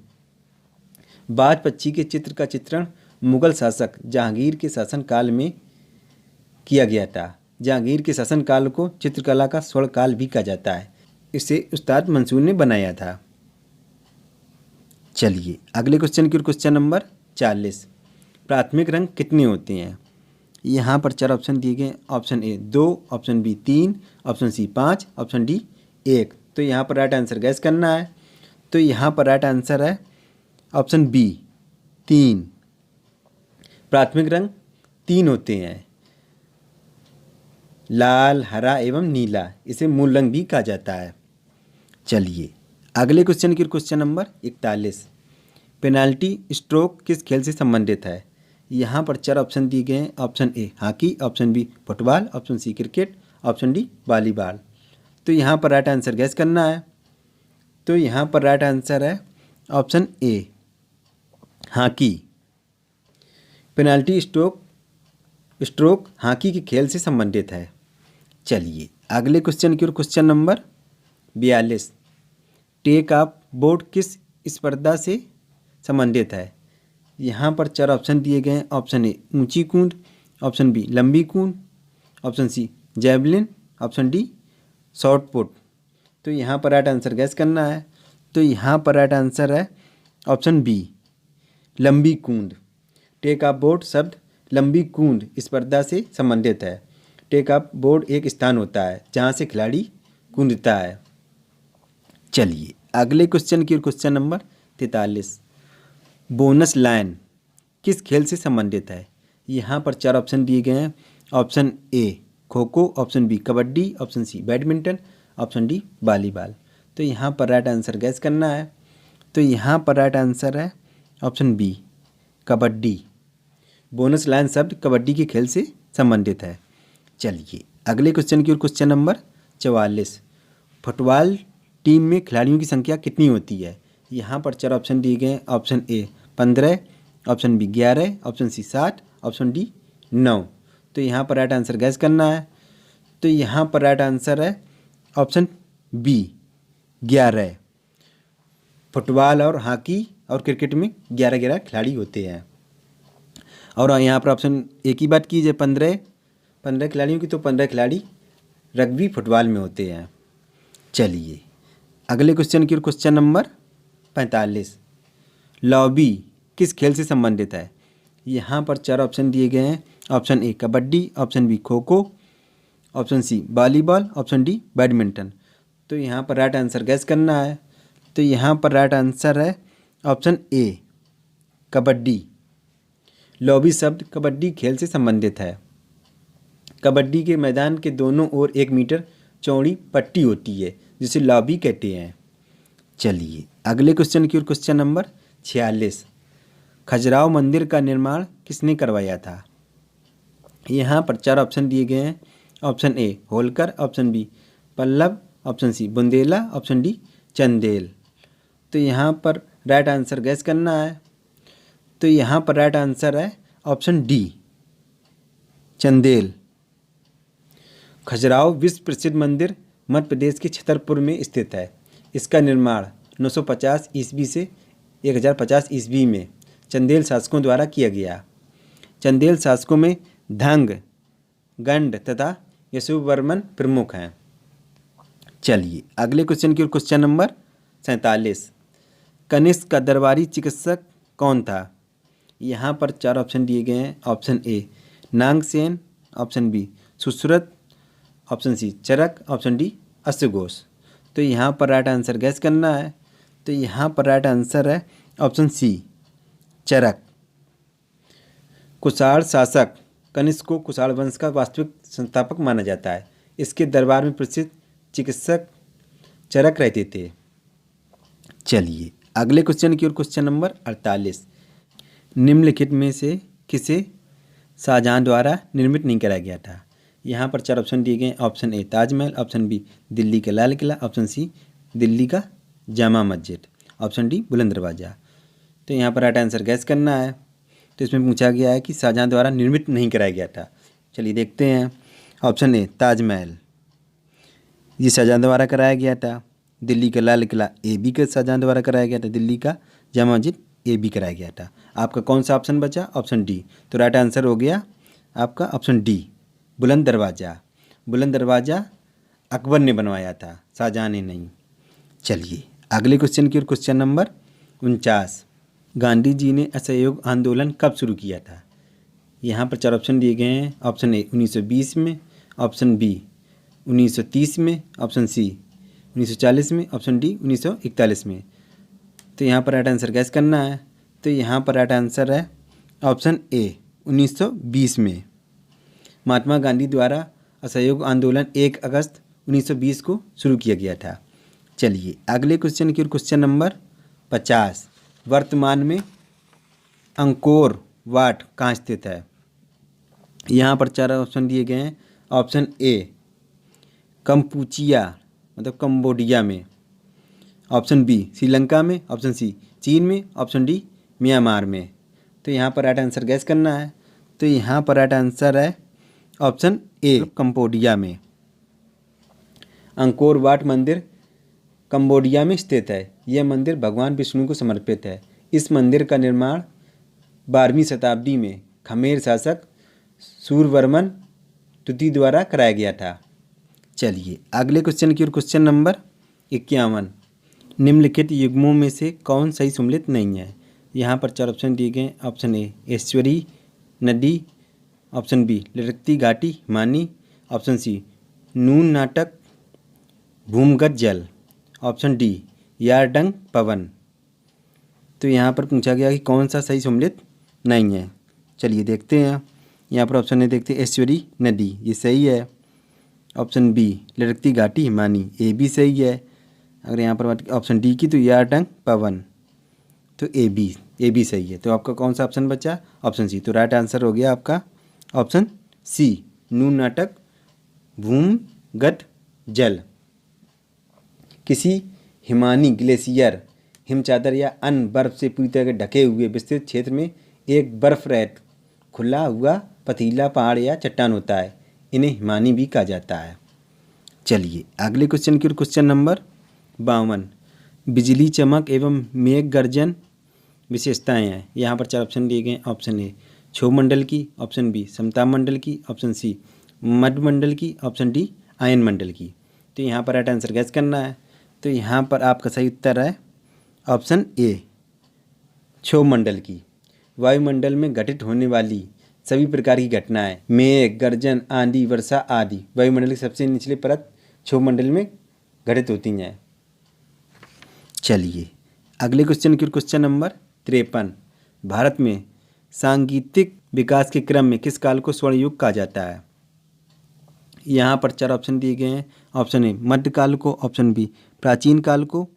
बाज पक्षी के चित्र का चित्रण मुगल शासक जहांगीर के शासनकाल में किया गया था। जहांगीर के शासनकाल को चित्रकला का स्वर्ण काल भी कहा जाता है। इसे उस्ताद मंसूर ने बनाया था। चलिए अगले क्वेश्चन की। Question number 40। प्राथमिक रंग कितने होते हैं? यहाँ पर 4 ऑप्शन दिए गए। Option A 2, option B 3, option C 5, option D 1। तो यहाँ पर राइट आंसर गैस करना है। तो यहाँ पर राइट आंसर है ऑप्शन बी 3। प्राथमिक रंग 3 होते हैं, लाल, हरा एवं नीला। इसे मूल रंग भी कहा जाता है। चलिए अगले क्वेश्चन की। Question number 41। पेनाल्टी स्ट्रोक किस खेल से संबंधित है? यहाँ पर 4 ऑप्शन दिए गए हैं। Option A hockey, option B football, option C cricket, option D volleyball. तो यहाँ पर राइट आंसर गैस करना है। तो यहाँ पर राइट आंसर है option A hockey. Penalty stroke hockey के खेल से संबंधित है। चलिए अगले क्वेश्चन की ओर। Question number 42। Take off board किस स्पर्धा से संबंधित है? यहाँ पर 4 ऑप्शन दिए गए हैं। ऑप्शन ए ऊंची कूद, ऑप्शन बी लंबी कूद, option C javelin, option D shot put. तो यहाँ पर राइट आंसर गैस करना है। तो यहाँ पर राइट आंसर है ऑप्शन बी लंबी कूद। टेक ऑफ बोर्ड शब्द लंबी कूद स्पर्धा से संबंधित है। टेक ऑफ बोर्ड एक स्थान होता है जहाँ से खिलाड़ी कूदता है। चलिए अगले क्वेश्चन की। Question number 43। बोनस लाइन किस खेल से संबंधित है? यहाँ पर 4 ऑप्शन दिए गए हैं। Option A kho kho, option B kabaddi, option C badminton, option D volleyball. तो यहाँ पर राइट आंसर गैस करना है। तो यहाँ पर राइट आंसर है option B kabaddi. Bonus line शब्द कबड्डी के खेल से संबंधित है। चलिए अगले क्वेश्चन की ओर। Question number 44। फुटबॉल टीम में खिलाड़ियों की संख्या कितनी होती है? यहाँ पर 4 ऑप्शन दिए गए हैं। Option A 15, option B 11, option C 7, option D 9। तो यहाँ पर राइट आंसर गैस करना है। तो यहाँ पर राइट आंसर है ऑप्शन बी 11। फुटबॉल और हॉकी और क्रिकेट में 11-11 खिलाड़ी होते हैं। और यहाँ पर ऑप्शन एक ही बात की जाए 15 खिलाड़ियों की, तो 15 खिलाड़ी रग्बी फुटबॉल में होते हैं। चलिए अगले क्वेश्चन की। Question number 45। लॉबी किस खेल से संबंधित है? यहाँ पर 4 ऑप्शन दिए गए हैं। Option A kabaddi, option B kho kho, option C volleyball, option D badminton. तो यहाँ पर राइट आंसर गैस करना है। तो यहाँ पर राइट आंसर है ऑप्शन ए कबड्डी। लॉबी शब्द कबड्डी खेल से संबंधित है। कबड्डी के मैदान के दोनों ओर 1 मीटर चौड़ी पट्टी होती है जिसे लॉबी कहते हैं। चलिए अगले क्वेश्चन की ओर, क्वेश्चन नंबर 46। खजुराहो मंदिर का निर्माण किसने करवाया था? यहाँ पर 4 ऑप्शन दिए गए हैं। Option A Holkar, option B Pallava, option C Bundela, option D Chandel. तो यहाँ पर राइट आंसर गैस करना है। तो यहाँ पर राइट आंसर है ऑप्शन डी चंदेल। खजुराहो विश्व प्रसिद्ध मंदिर मध्य प्रदेश के छतरपुर में स्थित है। इसका निर्माण 950 ईस्वी से 1050 ईस्वी में चंदेल शासकों द्वारा किया गया। चंदेल शासकों में धंग, गंड तथा यशोवर्मन प्रमुख हैं। चलिए अगले क्वेश्चन की ओर, क्वेश्चन नंबर 47। कनिष्क का दरबारी चिकित्सक कौन था? यहाँ पर 4 ऑप्शन दिए गए हैं। Option A Nagasena, option B Sushruta, option C Charaka, option D अश्वघोष। तो यहाँ पर राइट आंसर गैस करना है। तो यहाँ पर राइट आंसर है ऑप्शन सी चरक। कुषाण शासक कनिष्क को कुषाण वंश का वास्तविक संस्थापक माना जाता है। इसके दरबार में प्रसिद्ध चिकित्सक चरक रहते थे। चलिए अगले क्वेश्चन की ओर, क्वेश्चन नंबर 48। निम्नलिखित में से किसे शाहजहां द्वारा निर्मित नहीं कराया गया था? यहाँ पर 4 ऑप्शन दिए गए हैं। Option A Taj Mahal, option B Delhi का लाल किला, ऑप्शन सी दिल्ली का जामा मस्जिद, ऑप्शन डी बुलंद दरवाजा। तो यहाँ पर राइट आंसर गैस करना है। तो इसमें पूछा गया है कि शाहजहां द्वारा निर्मित नहीं कराया गया था। चलिए देखते हैं। ऑप्शन ए ताजमहल, ये शाहजहां द्वारा कराया गया था। दिल्ली का लाल किला ए बी का शाहजहां द्वारा कराया गया था। दिल्ली का जामा मस्जिद ए बी कराया गया था। आपका कौन सा ऑप्शन बचा? Option D. तो राइट आंसर हो गया आपका ऑप्शन डी बुलंद दरवाज़ा। बुलंद दरवाज़ा अकबर ने बनवाया था, शाहजहां ने नहीं। चलिए अगले क्वेश्चन की ओर, क्वेश्चन नंबर 49। गांधी जी ने असहयोग आंदोलन कब शुरू किया था? यहाँ पर 4 ऑप्शन दिए गए हैं। ऑप्शन ए 1920 में, ऑप्शन बी 1930 में, ऑप्शन सी 1940 में, ऑप्शन डी 1941 में। तो यहाँ पर राइट आंसर गैस करना है। तो यहाँ पर राइट आंसर है ऑप्शन ए 1920 में। महात्मा गांधी द्वारा असहयोग आंदोलन 1 अगस्त 1920 को शुरू किया गया था। चलिए अगले क्वेश्चन की ओर, क्वेश्चन नंबर 50। वर्तमान में अंकोर वाट कहाँ स्थित है? यहाँ पर 4 ऑप्शन दिए गए हैं। ऑप्शन ए कंपूचिया मतलब कंबोडिया में, ऑप्शन बी श्रीलंका में, ऑप्शन सी चीन में, ऑप्शन डी म्यांमार में। तो यहाँ पर राइट आंसर गैस करना है। तो यहाँ पर राइट आंसर है ऑप्शन ए कंबोडिया में। अंकोर वाट मंदिर कंबोडिया में स्थित है। यह मंदिर भगवान विष्णु को समर्पित है। इस मंदिर का निर्माण 12वीं शताब्दी में खमेर शासक सूरवर्मन द्वितीय द्वारा कराया गया था। चलिए अगले क्वेश्चन की ओर, क्वेश्चन नंबर 51। निम्नलिखित युग्मों में से कौन सही सम्मिलित नहीं है? यहाँ पर 4 ऑप्शन दिए गए। ऑप्शन ए ऐश्वरी नदी, ऑप्शन बी लरक्ती घाटी हिमानी, ऑप्शन सी नून नाटक भूमगत जल, ऑप्शन डी यारडंग पवन। तो यहाँ पर पूछा गया कि कौन सा सही सम्मिलित नहीं है। चलिए देखते हैं। यहाँ पर ऑप्शन ए देखते हैं ऐश्वरी नदी, ये सही है। ऑप्शन बी लरक्ती घाटी हिमानी, ए भी सही है। अगर यहाँ पर बात ऑप्शन डी की तो यारडंग पवन, तो ए बी सही है। तो आपका कौन सा ऑप्शन बचा? Option C. तो राइट आंसर हो गया आपका ऑप्शन सी नून नाटक भूमगत जल। किसी हिमानी ग्लेशियर हिमचादर या अन्य बर्फ से पूरी तरह ढके हुए विस्तृत क्षेत्र में एक बर्फ रहित खुला हुआ पथरीला पहाड़ या चट्टान होता है। इन्हें हिमानी भी कहा जाता है। चलिए अगले क्वेश्चन की ओर, क्वेश्चन नंबर 52। बिजली चमक एवं मेघ गर्जन विशेषताएं हैं। यहाँ पर 4 ऑप्शन दिए गए। ऑप्शन ए क्षोभ मंडल की, ऑप्शन बी समताप मंडल की, ऑप्शन सी मध्य मंडल की, ऑप्शन डी आयन मंडल की। तो यहाँ पर राइट आंसर गैस करना है। तो यहाँ पर आपका सही उत्तर है ऑप्शन ए क्षोभ मंडल की। वायुमंडल में घटित होने वाली सभी प्रकार की घटनाएं मेघ गर्जन आंधी वर्षा आदि वायुमंडल की सबसे निचले परत क्षोभ मंडल में घटित होती हैं। चलिए अगले क्वेश्चन की ओर क्वेश्चन नंबर 53। भारत में सांगीतिक विकास के क्रम में किस काल को स्वर्ण युग कहा जाता है? यहाँ पर 4 ऑप्शन दिए गए हैं। ऑप्शन ए मध्यकाल को, ऑप्शन बी प्राचीन काल को,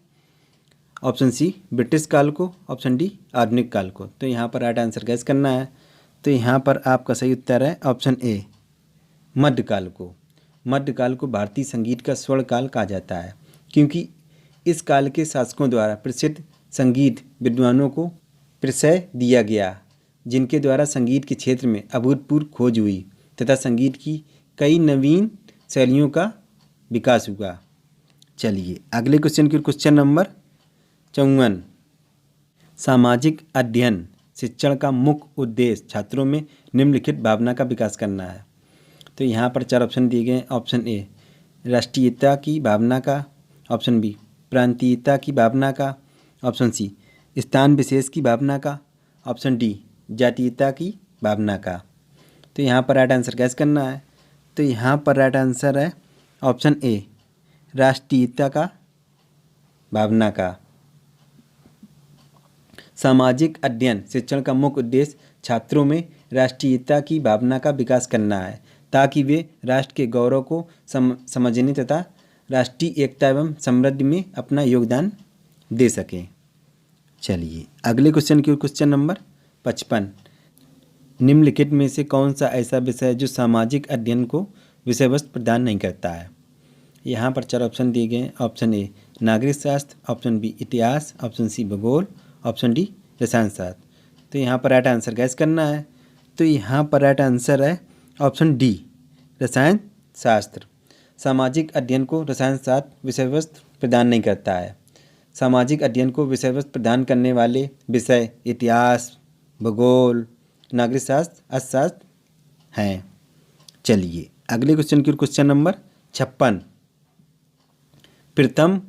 ऑप्शन सी ब्रिटिश काल को, ऑप्शन डी आधुनिक काल को। तो यहाँ पर राइट आंसर गैस करना है। तो यहाँ पर आपका सही उत्तर है ऑप्शन ए मध्यकाल को। मध्यकाल को भारतीय संगीत का स्वर्ण काल कहा जाता है, क्योंकि इस काल के शासकों द्वारा प्रसिद्ध संगीत विद्वानों को प्रशय दिया गया, जिनके द्वारा संगीत के क्षेत्र में अभूतपूर्व खोज हुई तथा संगीत की कई नवीन शैलियों का विकास हुआ। चलिए अगले क्वेश्चन की क्वेश्चन नंबर 54। सामाजिक अध्ययन शिक्षण का मुख्य उद्देश्य छात्रों में निम्नलिखित भावना का विकास करना है। तो यहाँ पर 4 ऑप्शन दिए गए हैं। ऑप्शन ए राष्ट्रीयता की भावना का, ऑप्शन बी प्रांतीयता की भावना का, ऑप्शन सी स्थान विशेष की भावना का, ऑप्शन डी जातीयता की भावना का। तो यहाँ पर राइट आंसर गैस करना है। तो यहाँ पर राइट आंसर है ऑप्शन ए राष्ट्रीयता का भावना का। सामाजिक अध्ययन शिक्षण का मुख्य उद्देश्य छात्रों में राष्ट्रीयता की भावना का विकास करना है, ताकि वे राष्ट्र के गौरव को समझने तथा राष्ट्रीय एकता एवं समृद्धि में अपना योगदान दे सकें। चलिए अगले क्वेश्चन की ओर क्वेश्चन नंबर 55। निम्नलिखित में से कौन सा ऐसा विषय है जो सामाजिक अध्ययन को विषय वस्तु प्रदान नहीं करता है? यहाँ पर 4 ऑप्शन दिए गए हैं। ऑप्शन ए नागरिक शास्त्र, ऑप्शन बी इतिहास, ऑप्शन सी भूगोल, ऑप्शन डी रसायन शास्त्र। तो यहाँ पर राइट आंसर गैस करना है। तो यहाँ पर राइट आंसर है ऑप्शन डी रसायन शास्त्र। सामाजिक अध्ययन को रसायन शास्त्र विषय वस्तु प्रदान नहीं करता है। सामाजिक अध्ययन को विषय वस्तु प्रदान करने वाले विषय इतिहास, भूगोल, नागरिक शास्त्र, अर्थशास्त्र हैं। चलिए अगले क्वेश्चन की क्वेश्चन नंबर 56। प्रथम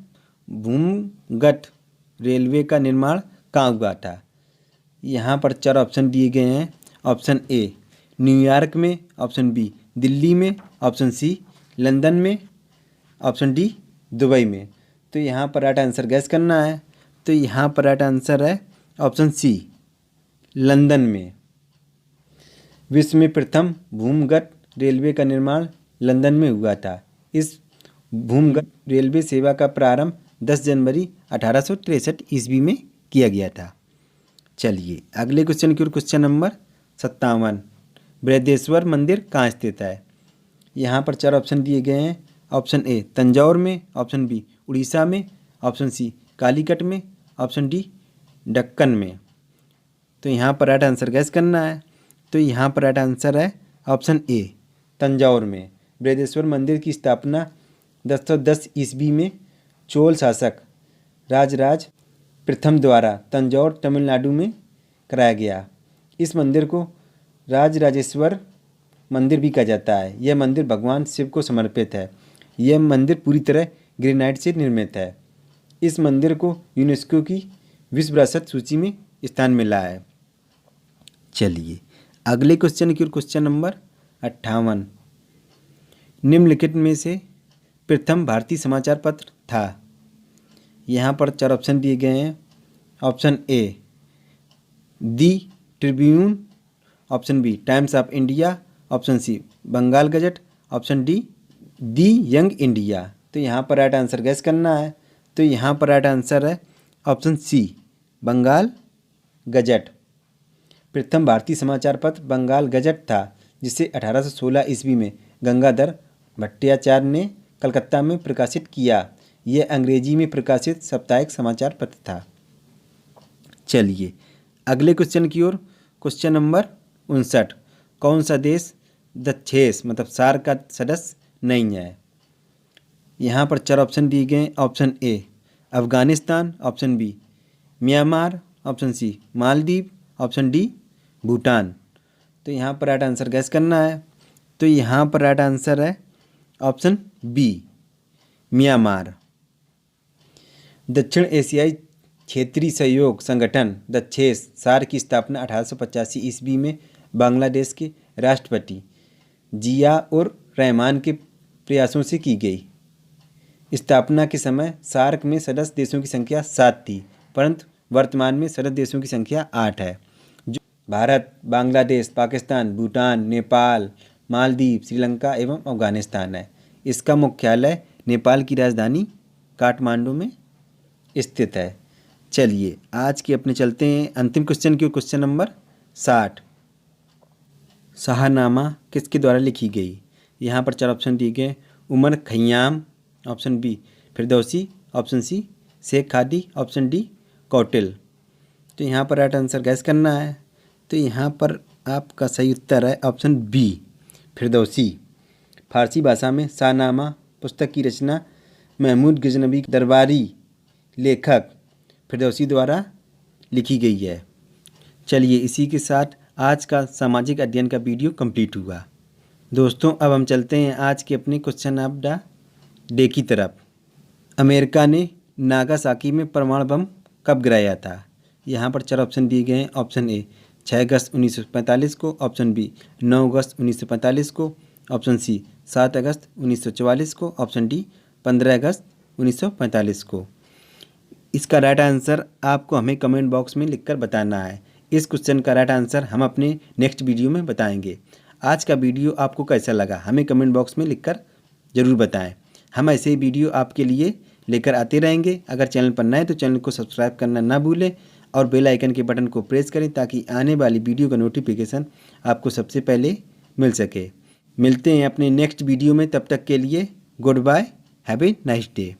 भूमिगत रेलवे का निर्माण कहाँ हुआ था? यहाँ पर 4 ऑप्शन दिए गए हैं। ऑप्शन ए न्यूयॉर्क में, ऑप्शन बी दिल्ली में, ऑप्शन सी लंदन में, ऑप्शन डी दुबई में। तो यहाँ पर राइट आंसर गैस करना है। तो यहाँ पर राइट आंसर है ऑप्शन सी लंदन में। विश्व में प्रथम भूमिगत रेलवे का निर्माण लंदन में हुआ था। इस भूमिगत रेलवे सेवा का प्रारंभ 10 जनवरी 1863 ईस्वी में किया गया था। चलिए अगले क्वेश्चन की ओर क्वेश्चन नंबर 57। बृहदेश्वर मंदिर कहाँ स्थित है? यहाँ पर 4 ऑप्शन दिए गए हैं। ऑप्शन ए तंजौर में, ऑप्शन बी उड़ीसा में, ऑप्शन सी कालीकट में, ऑप्शन डी दक्कन में। तो यहाँ पर राइट आंसर गैस करना है। तो यहाँ पर राइट आंसर है ऑप्शन ए तंजौर में। बृहदेश्वर मंदिर की स्थापना 1010 ईस्वी में चोल शासक राजराज प्रथम द्वारा तंजौर तमिलनाडु में कराया गया। इस मंदिर को राजराजेश्वर मंदिर भी कहा जाता है। यह मंदिर भगवान शिव को समर्पित है। यह मंदिर पूरी तरह ग्रेनाइट से निर्मित है। इस मंदिर को यूनेस्को की विश्व विरासत सूची में स्थान मिला है। चलिए अगले क्वेश्चन की ओर क्वेश्चन नंबर 58। निम्नलिखित में से प्रथम भारतीय समाचार पत्र था? यहाँ पर 4 ऑप्शन दिए गए हैं। Option A the Tribune, option B Times of India, option C Bengal Gazette, option D the Young India. तो यहाँ पर राइट आंसर गैस करना है। तो यहाँ पर राइट आंसर है ऑप्शन सी बंगाल गजट। प्रथम भारतीय समाचार पत्र बंगाल गजट था, जिसे 1816 ईस्वी में गंगाधर भट्टाचार्य ने कलकत्ता में प्रकाशित किया। यह अंग्रेजी में प्रकाशित साप्ताहिक समाचार पत्र था। चलिए अगले क्वेश्चन की ओर क्वेश्चन नंबर 59। कौन सा देश दक्षेस मतलब सार्क का सदस्य नहीं है? यहाँ पर 4 ऑप्शन दिए गए। Option A Afghanistan, option B Myanmar, option C Maldives, option D Bhutan. तो यहाँ पर राइट आंसर गैस करना है। तो यहाँ पर राइट आंसर है ऑप्शन बी म्यांमार। दक्षिण एशियाई क्षेत्रीय सहयोग संगठन दक्षेस सार्क की स्थापना 1885 ईस्वी में बांग्लादेश के राष्ट्रपति जिया-उर रहमान के प्रयासों से की गई। स्थापना के समय सार्क में सदस्य देशों की संख्या 7 थी, परंतु वर्तमान में सदस्य देशों की संख्या 8 है, जो भारत, बांग्लादेश, पाकिस्तान, भूटान, नेपाल, मालदीव, श्रीलंका एवं अफगानिस्तान है। इसका मुख्यालय नेपाल की राजधानी काठमांडू में स्थित है। चलिए आज के अपने चलते हैं अंतिम क्वेश्चन की, क्वेश्चन नंबर 60। शाहनामा किसके द्वारा लिखी गई? यहाँ पर 4 ऑप्शन दिए गए। Omar Khayyam, option B Firdausi, option C Sheikh Hadi, option D Kautilya. तो यहाँ पर राइट आंसर गैस करना है। तो यहाँ पर आपका सही उत्तर है ऑप्शन बी फिरदौसी। फारसी भाषा में शाहनामा पुस्तक की रचना महमूद गजनवी दरबारी लेखक फिरदौसी द्वारा लिखी गई है। चलिए इसी के साथ आज का सामाजिक अध्ययन का वीडियो कंप्लीट हुआ। दोस्तों अब हम चलते हैं आज के अपने क्वेश्चन ऑफ द डे की तरफ। अमेरिका ने नागासाकी में परमाणु बम कब गिराया था? यहाँ पर 4 ऑप्शन दिए गए हैं। ऑप्शन ए 6 अगस्त 1945 को, ऑप्शन बी 9 अगस्त 1945 को, ऑप्शन सी 7 अगस्त 1944 को, ऑप्शन डी 15 अगस्त 1945 को। इसका राइट आंसर आपको हमें कमेंट बॉक्स में लिखकर बताना है। इस क्वेश्चन का राइट आंसर हम अपने नेक्स्ट वीडियो में बताएंगे। आज का वीडियो आपको कैसा लगा हमें कमेंट बॉक्स में लिखकर ज़रूर बताएं। हम ऐसे ही वीडियो आपके लिए लेकर आते रहेंगे। अगर चैनल पर नए तो चैनल को सब्सक्राइब करना ना भूलें और बेल आइकन के बटन को प्रेस करें ताकि आने वाली वीडियो का नोटिफिकेशन आपको सबसे पहले मिल सके। मिलते हैं अपने नेक्स्ट वीडियो में, तब तक के लिए good bye, have a nice day.